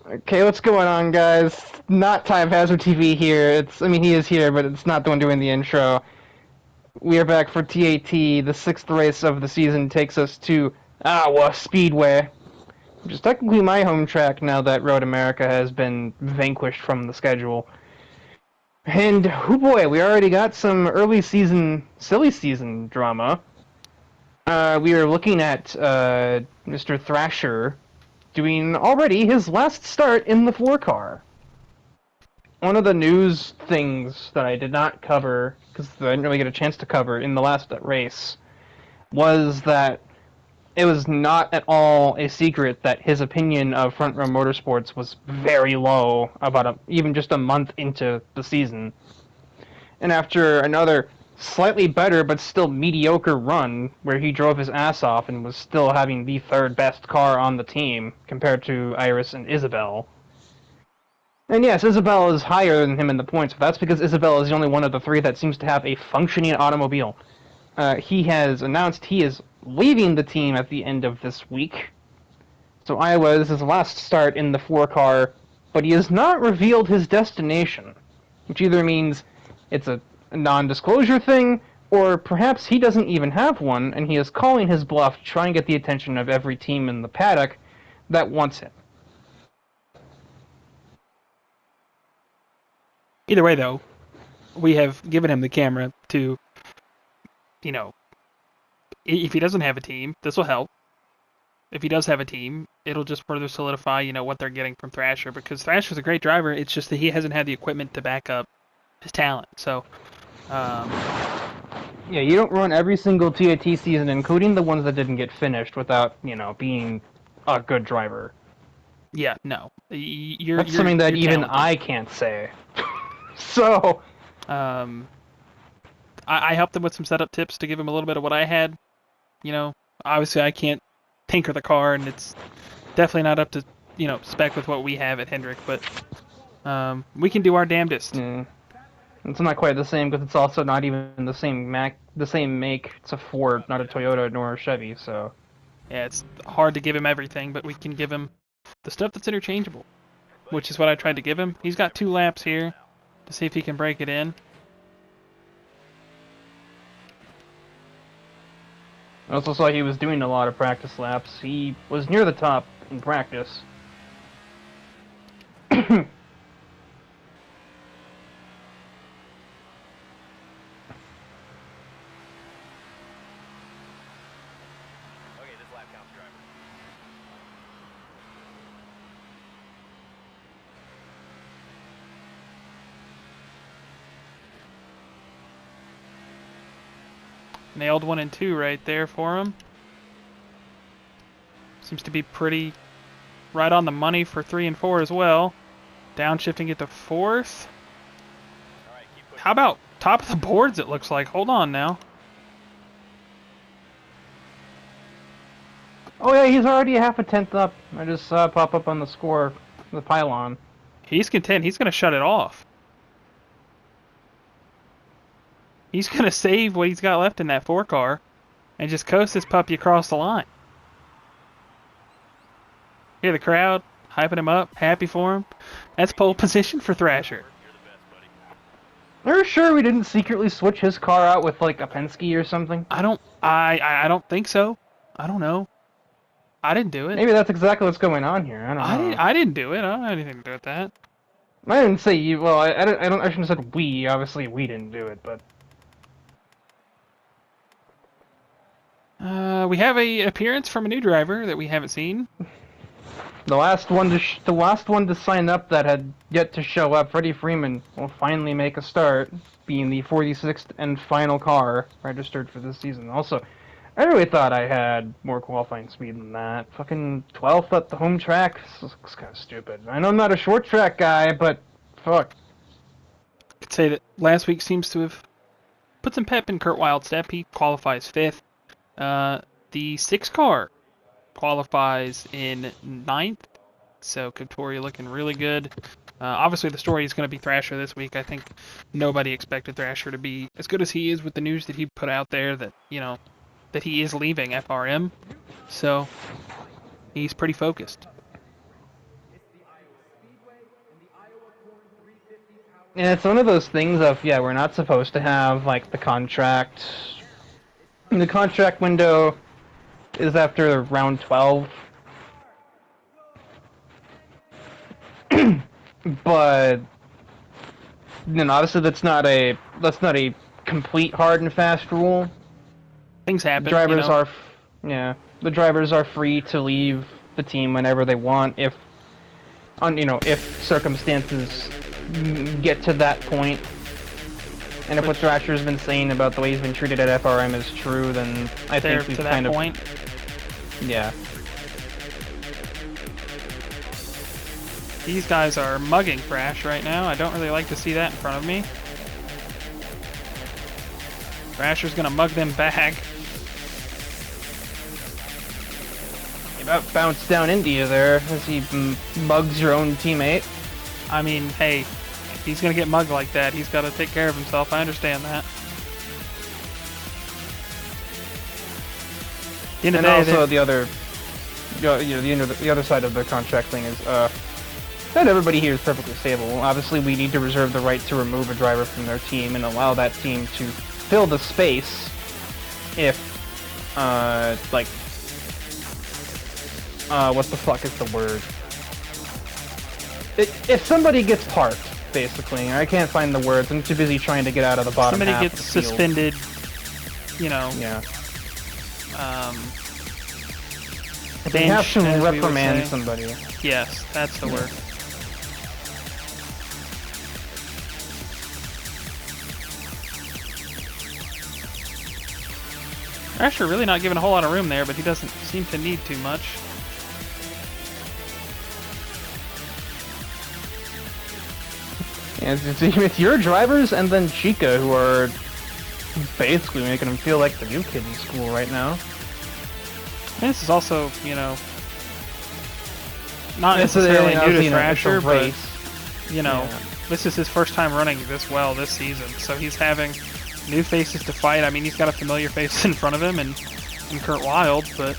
Okay, what's going on, guys? Not Time Hazard TV here. He is here, but it's not the one doing the intro. We are back for TAT. The sixth race of the season takes us to Iowa Speedway, which is technically my home track now that Road America has been vanquished from the schedule. And, oh boy, we already got some early season, silly season drama. We are looking at Mr. Thrasher doing already his last start in the 4 car. One of the news things that I did not cover, because I didn't really get a chance to cover in the last race, was that it was not at all a secret that his opinion of Front Row Motorsports was very low about even just a month into the season. And after another slightly better but still mediocre run, where he drove his ass off and was still having the third best car on the team compared to Iris and Isabel, and yes, Isabel is higher than him in the points, but that's because Isabel is the only one of the three that seems to have a functioning automobile. He has announced he is leaving the team at the end of this week. So Iowa is his last start in the 4 car, but he has not revealed his destination, which either means it's a non-disclosure thing, or perhaps he doesn't even have one, and he is calling his bluff to try and get the attention of every team in the paddock that wants him. Either way, though, we have given him the camera to, you know, if he doesn't have a team, this will help. If he does have a team, it'll just further solidify, what they're getting from Thrasher, because Thrasher's a great driver. It's just that he hasn't had the equipment to back up his talent. So, um, Yeah, you don't run every single TAT season, including the ones that didn't get finished, without, being a good driver. yeah, no, That's something that you're even talented. I can't say. So, Um, I helped him with some setup tips to give him a little bit of what I had. You know, Obviously I can't tinker the car, and it's definitely not up to spec with what we have at Hendrick, but we can do our damnedest. mm, it's not quite the same because it's also not even the same make. It's a Ford, not a Toyota nor a Chevy. So, Yeah, it's hard to give him everything, but we can give him the stuff that's interchangeable, which is what I tried to give him. He's got 2 laps here to see if he can break it in. I also saw he was doing a lot of practice laps. He was near the top in practice. Nailed 1 and 2 right there for him. Seems to be pretty right on the money for 3 and 4 as well. Downshifting it to 4th. How about top of the boards, it looks like. Hold on now. Oh yeah, he's already half a tenth up. I just saw it pop up on the score, the pylon. He's content. He's going to shut it off. He's going to save what he's got left in that 4 car and just coast this puppy across the line. Hear the crowd hyping him up, happy for him. That's pole position for Thrasher. Are you sure we didn't secretly switch his car out with like a Penske or something? I don't think so. I don't know. I didn't do it. Maybe that's exactly what's going on here. I don't know. I didn't do it. I don't have anything to do with that. I didn't say you. Well, I shouldn't have said we. Obviously, we didn't do it, but We have a appearance from a new driver that we haven't seen. the last one to sign up that had yet to show up, Freddie Freeman, will finally make a start, being the 46th and final car registered for this season. Also, I really thought I had more qualifying speed than that. Fucking 12th at the home track. This looks kind of stupid. I know I'm not a short track guy, but fuck. Could say that last week seems to have put some pep in Kurt Wild's step. He qualifies 5th. The 6 car qualifies in 9th. So Katori looking really good. Obviously, the story is going to be Thrasher this week. I think nobody expected Thrasher to be as good as he is with the news that he put out there that, that he is leaving FRM. So he's pretty focused. And it's one of those things of, yeah, we're not supposed to have, like, the contract. The contract window is after round 12. But, obviously that's not a complete hard and fast rule. Things happen, you Drivers know. are, yeah, the drivers are free to leave the team whenever they want if circumstances get to that point. And if what Thrasher's been saying about the way he's been treated at FRM is true, then I think we've To kind that of, point. yeah. These guys are mugging Thrash right now. I don't really like to see that in front of me. Thrasher's gonna mug them back. You about bounced down into you there as he mugs your own teammate. I mean, hey, if he's gonna get mugged like that, he's gotta take care of himself. I understand that. And also the other, the other side of the contract thing is not everybody here is perfectly stable. Obviously, we need to reserve the right to remove a driver from their team and allow that team to fill the space if, what the fuck is the word? If somebody gets parked, basically. I can't find the words. I'm too busy trying to get out of the bottom somebody half gets of the field. suspended, you know. Yeah. Um, If we have to as we would reprimand say. somebody. Yes, that's the word. Thrasher really not giving a whole lot of room there, but he doesn't seem to need too much. Yeah, it's your drivers and then Chica who are basically making him feel like the new kid in school right now. And this is also, you know, not It's necessarily new to it's a Thrasher, but, race. you know, Yeah. this is his first time running this well this season, so he's having new faces to fight. I mean, he's got a familiar face in front of him and Kurt Wilde, but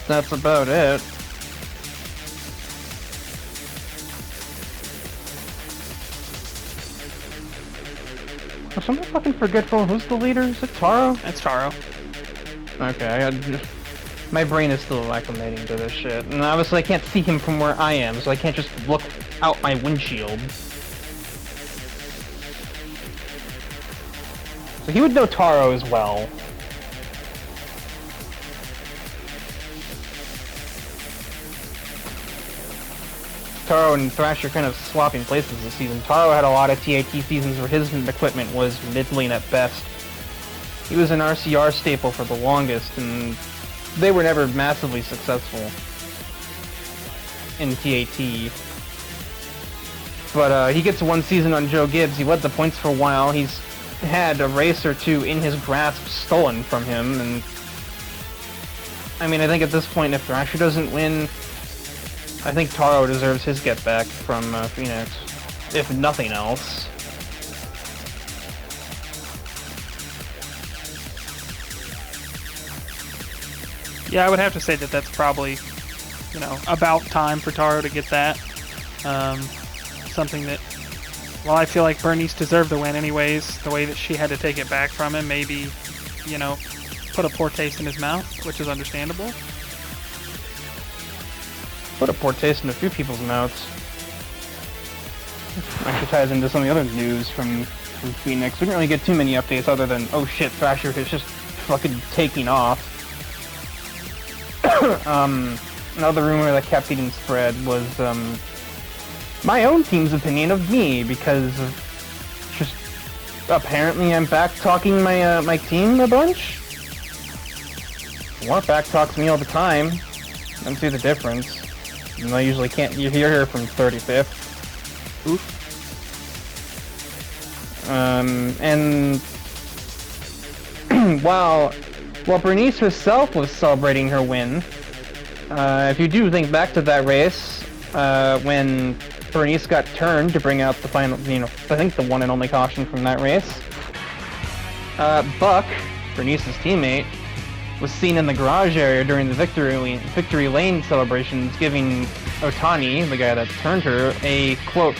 That's about it. Oh, somebody fucking forgetful. Who's the leader? Is it Taro? that's Taro. Okay, my brain is still acclimating to this shit. And obviously I can't see him from where I am, so I can't just look out my windshield. So he would know Taro as well. Taro and Thrasher kind of swapping places this season. Taro had a lot of TAT seasons where his equipment was middling at best. He was an RCR staple for the longest, and they were never massively successful in TAT. But he gets one season on Joe Gibbs. He led the points for a while. He's had a race or two in his grasp stolen from him, and I mean, I think at this point, if Thrasher doesn't win, I think Taro deserves his get back from Phoenix, if nothing else. Yeah, I would have to say that that's probably, you know, about time for Taro to get that. Something that, well, I feel like Bernice deserved the win anyways. The way that she had to take it back from him, maybe, you know, put a poor taste in his mouth, which is understandable. Put a poor taste in a few people's mouths. Actually ties into some of the other news from Phoenix. We didn't really get too many updates other than, oh shit, Thrasher is just fucking taking off. Another rumor that kept getting spread was my own team's opinion of me, because of just apparently I'm back talking my my team a bunch. Warp back talks me all the time. I don't see the difference. And I usually can't. You hear her from 35th. Oof. And while Bernice herself was celebrating her win, if you do think back to that race, when Bernice got turned to bring out the final, I think the one and only caution from that race, Buck, Bernice's teammate, was seen in the garage area during the victory lane celebrations, giving Otani, the guy that turned her, a, quote,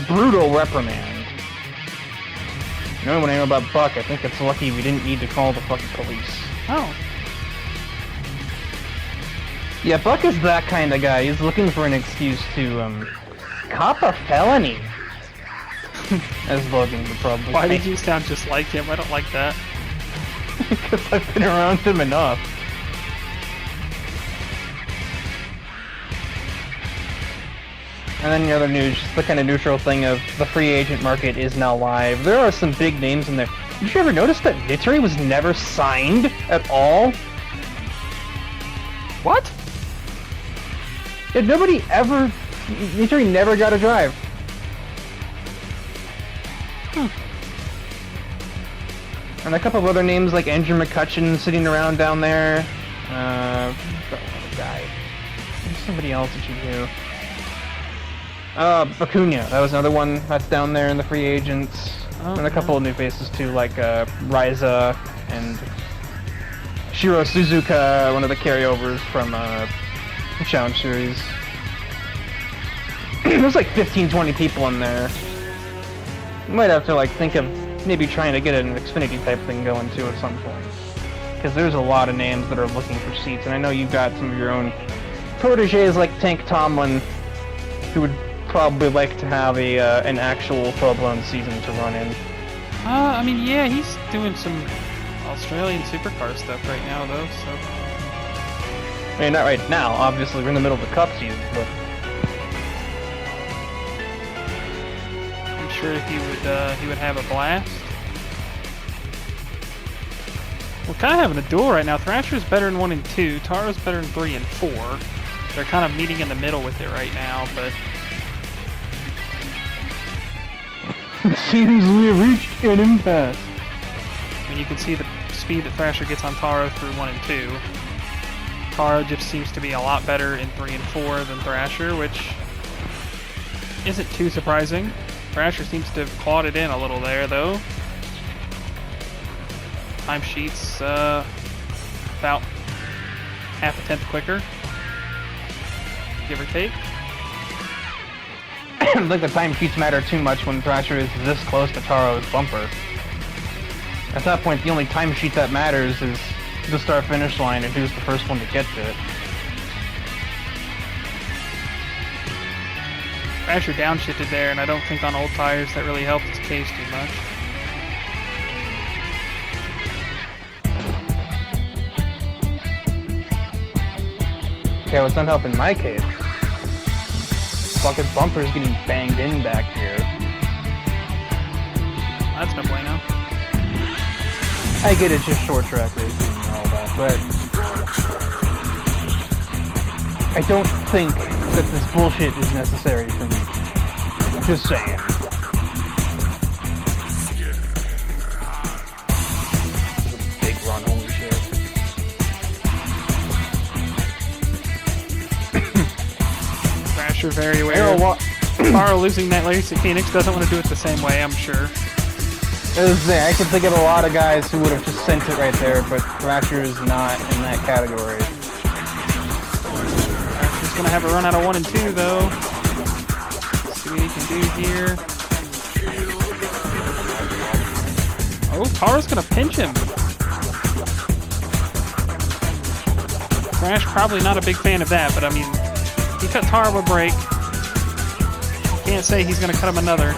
brutal reprimand. You know what I know about Buck? I think it's lucky we didn't need to call the fucking police. Oh. Yeah, Buck is that kind of guy. He's looking for an excuse to, cop a felony. As Logan would probably Why say. did you sound just like him? I don't like that. Because I've been around him enough. And then the other news, just the kind of neutral thing of the free agent market is now live. There are some big names in there. Did you ever notice that Vittori was never signed at all? What? Yeah, nobody ever... Vittori never got a drive. And a couple of other names like Andrew McCutcheon sitting around down there. Got another guy. There's somebody else that you knew. Acuna, that was another one that's down there in the free agents. Oh, and a couple of new faces too, like Ryza and Shiro Suzuka, one of the carryovers from the Challenge Series. There's like 15-20 people in there. You might have to like think of maybe trying to get an Xfinity type thing going too at some point. Because there's a lot of names that are looking for seats, and I know you've got some of your own proteges like Tank Tomlin, who would probably like to have a an actual full-blown season to run in. I mean, yeah, he's doing some Australian supercar stuff right now, though, so... I mean, not right now, obviously, we're in the middle of the Cup season, but... I'm sure he would have a blast. We're kind of having a duel right now. Thrasher's better in 1 and 2, Taro's better in 3 and 4. They're kind of meeting in the middle with it right now, but... It seems we have reached an impasse. I mean, you can see the speed that Thrasher gets on Taro through 1 and 2. Taro just seems to be a lot better in 3 and 4 than Thrasher, which isn't too surprising. Thrasher seems to have clawed it in a little there, though. Timesheets about half a tenth quicker, give or take. I don't think the timesheets matter too much when Thrasher is this close to Taro's bumper. At that point, the only timesheet that matters is the start-finish line and who's the first one to get to it. Thrasher downshifted there, and I don't think on old tires that really helped his case too much. Okay, what's not helping my case? Fucking bumper's getting banged in back here. That's no bueno. I get it's just short track racing and all that, but I don't think that this bullshit is necessary for me. Just saying. Big run, holy shit. Thrasher very aware. Taro losing that race at Phoenix doesn't want to do it the same way, I'm sure. I can think of a lot of guys who would have just sent it right there, but Thrasher is not in that category. Thrasher's going to have a run out of 1 and 2, though. Let's see what he can do here. Oh, Taro's going to pinch him. Thrash probably not a big fan of that, but I mean, he cut Taro a break. Can't say he's going to cut him another.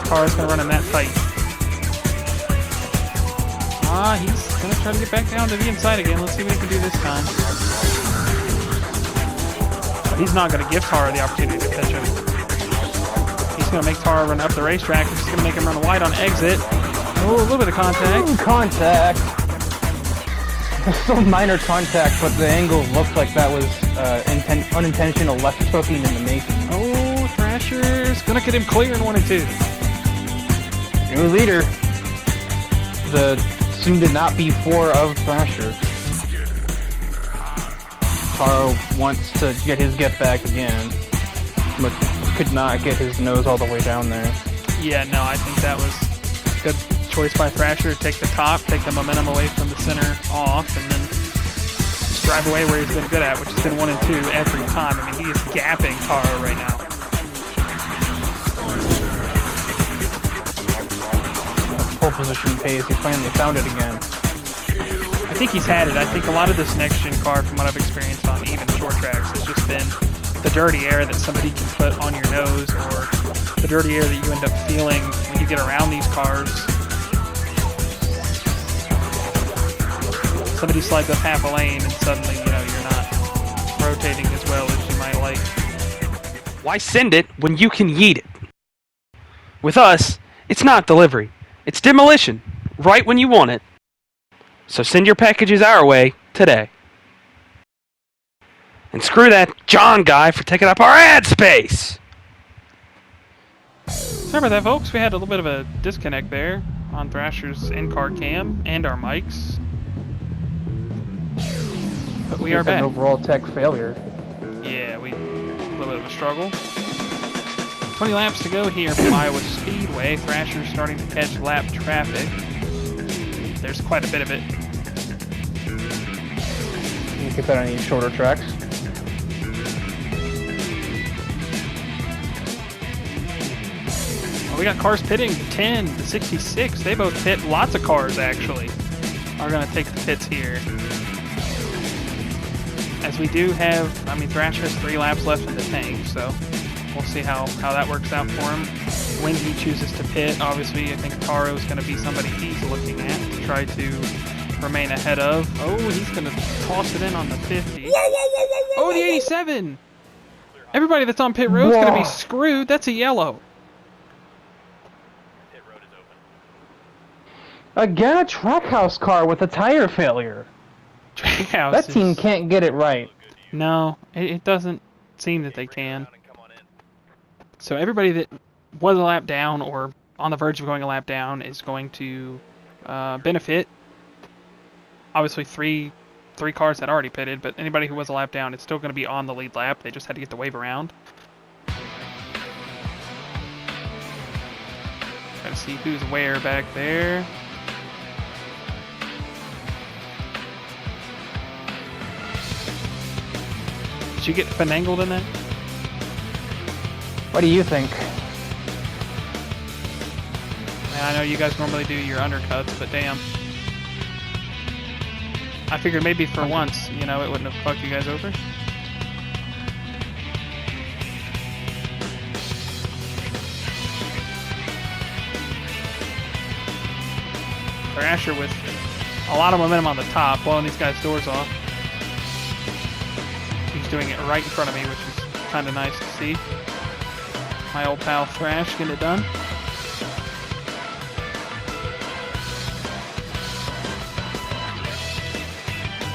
Taro's going to run him that tight. He's going to try to get back down to the inside again. Let's see what he can do this time. But he's not going to give Taro the opportunity to pitch him. He's going to make Taro run up the racetrack. He's going to make him run wide on exit. Oh, a little bit of contact. Ooh, contact. Still minor contact, but the angle looked like that was unintentional left hooking in the making. Oh, Thrasher's going to get him clear in 1 and 2. New leader. The soon to not be 4 of Thrasher. Taro wants to get his get back again, but could not get his nose all the way down there. Yeah, no, I think that was a good choice by Thrasher to take the top, take the momentum away from the center off, and then just drive away where he's been good at, which has been 1 and 2 every time. I mean, he is gapping Taro right now. pole position pace. He finally found it again. I think he's had it. I think a lot of this next-gen car, from what I've experienced on even short tracks, has just been the dirty air that somebody can put on your nose, or the dirty air that you end up feeling when you get around these cars. Somebody slides up half a lane and suddenly, you're not rotating as well as you might like. Why send it when you can yeet it? With us, it's not delivery. It's demolition, right when you want it. So send your packages our way today. And screw that John guy for taking up our ad space! Sorry about that, folks. We had a little bit of a disconnect there on Thrasher's in-car cam and our mics. But we are back. An overall tech failure. Yeah, a little bit of a struggle. 20 laps to go here from Iowa Speedway. Thrasher's starting to catch lap traffic. There's quite a bit of it. You get that on any shorter tracks. We got cars pitting 10 to 66. They both pit. Lots of cars, actually, are going to take the pits here. As we do have, Thrasher has 3 laps left in the tank, so we'll see how that works out for him. When he chooses to pit, obviously, I think Taro is going to be somebody he's looking at to try to remain ahead of. Oh, he's going to toss it in on the 50. Oh, the 87! Everybody that's on pit road is going to be screwed. That's a yellow. Again, a Trackhouse car with a tire failure. Trackhouse. That team can't get it right. No, it doesn't seem that they can. So everybody that was a lap down or on the verge of going a lap down is going to benefit. Obviously, three cars had already pitted, but anybody who was a lap down is still going to be on the lead lap. They just had to get the wave around. Try to see who's where back there. Did you get finangled in that? What do you think? Man, I know you guys normally do your undercuts, but damn. I figured maybe for once, it wouldn't have fucked you guys over. Thrasher with a lot of momentum on the top, blowing these guys' doors off. He's doing it right in front of me, which is kind of nice to see. My old pal Thrash getting it done.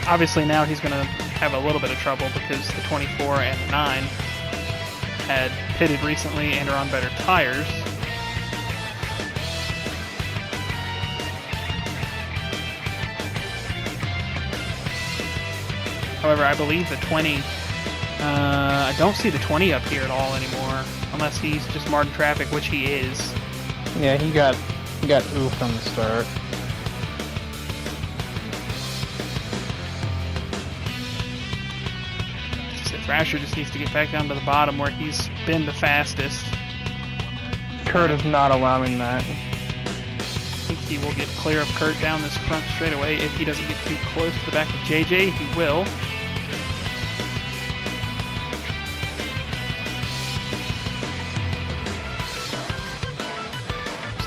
Obviously now he's going to have a little bit of trouble because the 24 and the 9 had pitted recently and are on better tires. However, I believe the 20, I don't see the 20 up here at all anymore, unless he's just marked traffic, which he is. Yeah, he got oof from the start. Thrasher just needs to get back down to the bottom where he's been the fastest. Kurt is not allowing that. I think he will get clear of Kurt down this front straightaway if he doesn't get too close to the back of JJ. He will.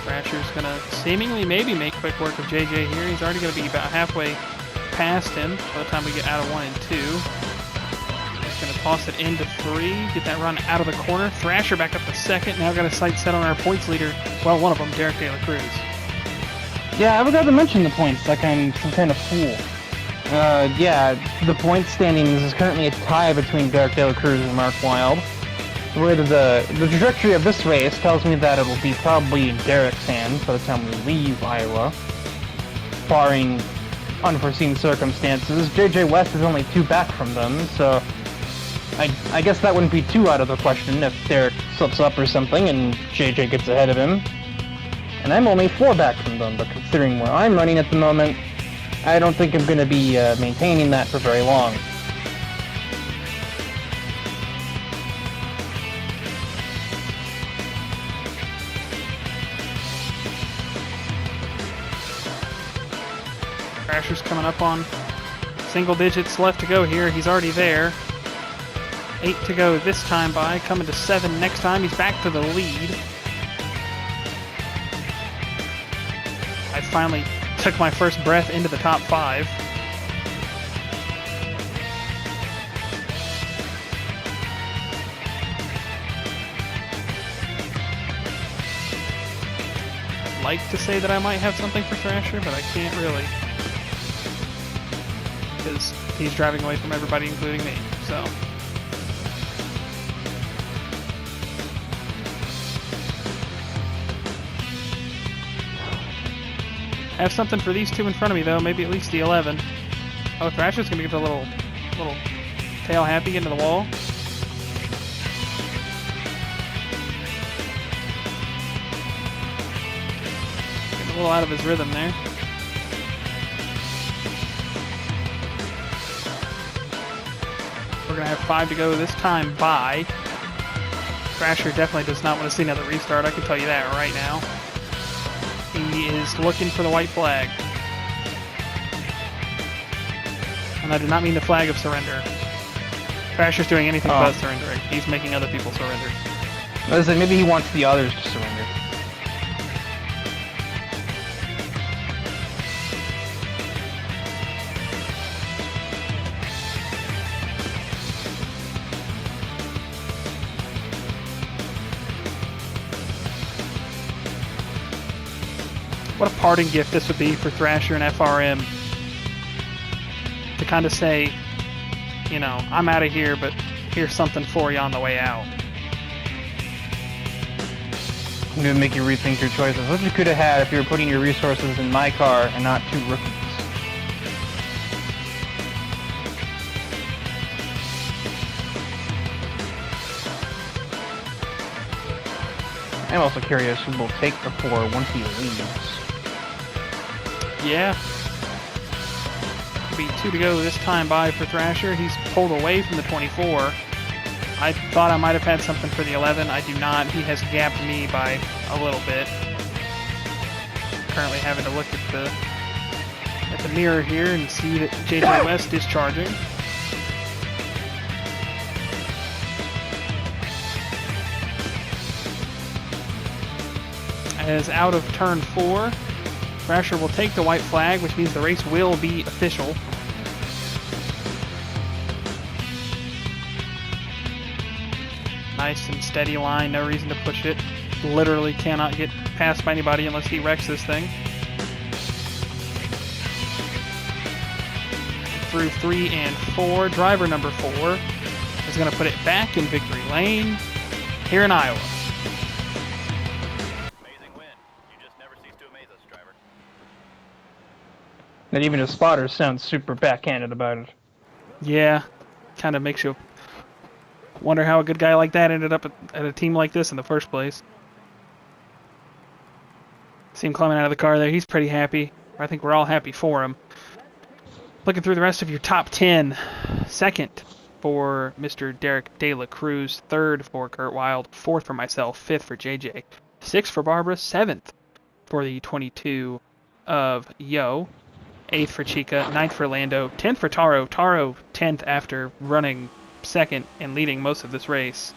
Thrasher's going to seemingly maybe make quick work of JJ here. He's already going to be about halfway past him by the time we get out of 1 and 2. He's going to toss it into 3, get that run out of the corner. Thrasher back up to second. Now got a sight set on our points leader. Well, one of them, Derek De La Cruz. Yeah, I forgot to mention the points, like I'm some kind of fool. Yeah, the point standings is currently a tie between Derek De La Cruz and Mark Wilde. Where the trajectory of this race tells me that it'll be probably in Derek's hands by the time we leave Iowa, barring unforeseen circumstances. JJ West is only 2 back from them, so I guess that wouldn't be too out of the question if Derek slips up or something and JJ gets ahead of him. And I'm only 4 back from them, but considering where I'm running at the moment, I don't think I'm going to be maintaining that for very long. Thrasher's coming up on single digits left to go here. He's already there. 8 to go this time by. Coming to 7 next time. He's back to the lead. I finally took my first breath into the top 5. I'd like to say that I might have something for Thrasher, but I can't really. Because he's driving away from everybody, including me, so. I have something for these two in front of me, though. Maybe at least the 11. Oh, Thrasher's going to give a little tail happy into the wall. Getting a little out of his rhythm there. We're going to have 5 to go this time by. Thrasher definitely does not want to see another restart. I can tell you that right now. He is looking for the white flag. And I did not mean the flag of surrender. Thrasher's doing anything but surrendering. He's making other people surrender. I was like, maybe he wants the others to surrender. What a parting gift this would be for Thrasher and FRM. To kind of say, you know, I'm out of here, but here's something for you on the way out. I'm gonna make you rethink your choices. What you could have had if you were putting your resources in my car and not 2 rookies. I'm also curious who will take the 4 once he leaves. Yeah. Be 2 to go this time by for Thrasher. He's pulled away from the 24. I thought I might have had something for the 11. I do not. He has gapped me by a little bit. Currently having to look at the mirror here and see that JJ West is charging. As out of turn 4, Thrasher will take the white flag, which means the race will be official. Nice and steady line, no reason to push it. Literally cannot get passed by anybody unless he wrecks this thing. Through 3 and 4, driver number 4 is going to put it back in victory lane here in Iowa. And even his spotters sound super backhanded about it. Yeah, kind of makes you wonder how a good guy like that ended up at a team like this in the first place. See him climbing out of the car there. He's pretty happy. I think we're all happy for him. Looking through the rest of your top 10. Second for Mr. Derek De La Cruz. Third for Kurt Wild. Fourth for myself. Fifth for JJ. Sixth for Barbara. Seventh for the 22 of Yo. 8th for Chica, 9th for Lando, 10th for Taro. Taro 10th after running second and leading most of this race.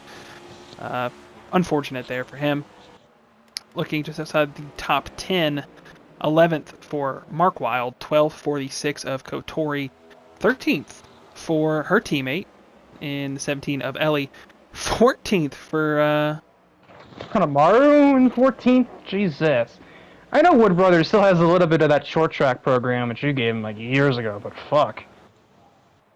Unfortunate there for him. Looking just outside the top 10, 11th for Mark Wild, 12th for the 6 of Kotori, 13th for her teammate in the 17 of Ellie, 14th for Kanemaru in 14th? Jesus. I know Wood Brothers still has a little bit of that short track program which you gave him like years ago, but fuck.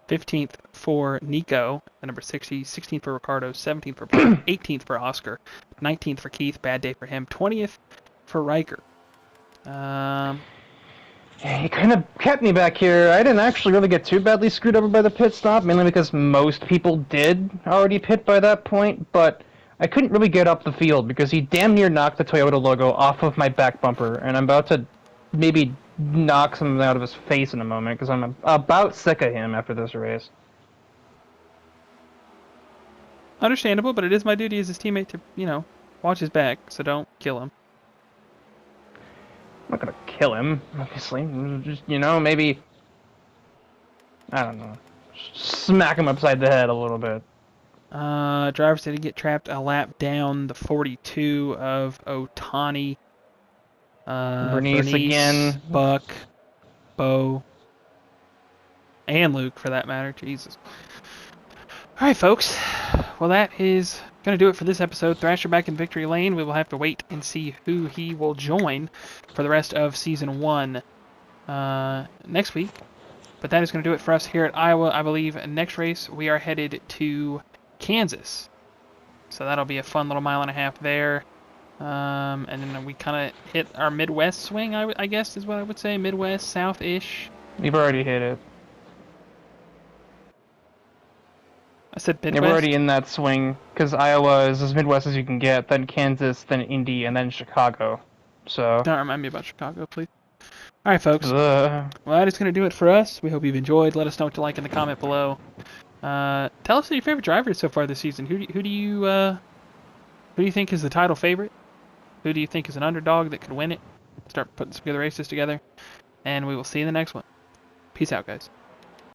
15th for Nico, the number 60, 16th for Ricardo, 17th for Bart, 18th for Oscar, 19th for Keith, bad day for him, 20th for Riker. Yeah, he kind of kept me back here. I didn't actually really get too badly screwed over by the pit stop, mainly because most people did already pit by that point, but I couldn't really get up the field because he damn near knocked the Toyota logo off of my back bumper, and I'm about to maybe knock something out of his face in a moment because I'm about sick of him after this race. Understandable, but it is my duty as his teammate to, watch his back, so don't kill him. not gonna kill him, obviously. Just, maybe, I don't know, smack him upside the head a little bit. Drivers did get trapped a lap down the 42 of Otani. Bernice again. Buck, Bo, and Luke for that matter. Jesus. All right, folks. Well, that is going to do it for this episode. Thrasher back in victory lane. We will have to wait and see who he will join for the rest of Season 1 next week. But that is going to do it for us here at Iowa. I believe next race we are headed to Kansas. So that'll be a fun little mile and a half there. And then we kind of hit our Midwest swing, I guess is what I would say. Midwest, South-ish. We've already hit it. I said Midwest. Yeah, we're already in that swing, because Iowa is as Midwest as you can get, then Kansas, then Indy, and then Chicago. So. Don't remind me about Chicago, please. All right, folks. Well, that is going to do it for us. We hope you've enjoyed. Let us know what you like in the comment below. Tell us who your favorite driver is so far this season. Who do you think is the title favorite? Who do you think is an underdog that could win it? Start putting some good races together. And we will see you in the next one. Peace out, guys.